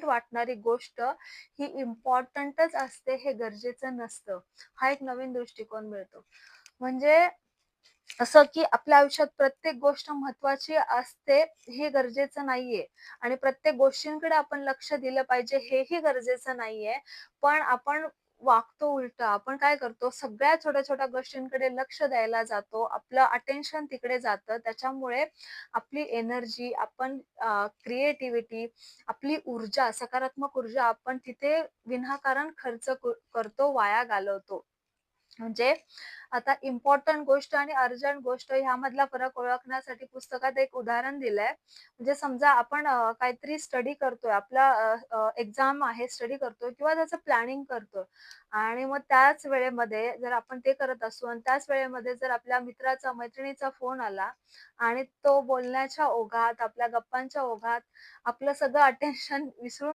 वाटणारी गोष्ट ही इम्पॉर्टंटच असते हे गरजेचं नसतं. हा एक नवीन दृष्टिकोन मिळतो. म्हणजे असं की आपल्या आयुष्यात प्रत्येक गोष्ट महत्त्वाची असते हे गरजेचं नाहीये आणि प्रत्येक गोष्टींकडे आपण लक्ष दिलं पाहिजे हेही गरजेचं नाहीये. पण आपण वागतो उलटं. आपण काय करतो सगळ्या छोट्या-छोट्या गोष्टींकडे लक्ष द्यायला जातो. आपलं अटेन्शन तिकडे जातं. त्याच्यामुळे आपली एनर्जी, क्रिएटिव्हिटी, आपली ऊर्जा, सकारात्मक ऊर्जा आपण तिथे विनाकारण खर्च करतो, वाया घालवतो. म्हणजे आता इम्पोर्टंट गोष्ट आणि अर्जंट गोष्ट ह्यामधला फरक ओळखण्यासाठी पुस्तकात एक उदाहरण दिलंय. म्हणजे समजा आपण काहीतरी स्टडी करतोय, एक्झाम आहे, स्टडी करतोय किंवा त्याचं प्लॅनिंग करतोय आणि मग त्याच वेळेमध्ये जर आपण ते करत असू आणि त्याच वेळेमध्ये जर आपल्या मित्राचा, मैत्रिणीचा फोन आला आणि तो बोलण्याच्या ओघात, आपल्या गप्पांच्या ओघात आपलं सगळं अटेन्शन विसरून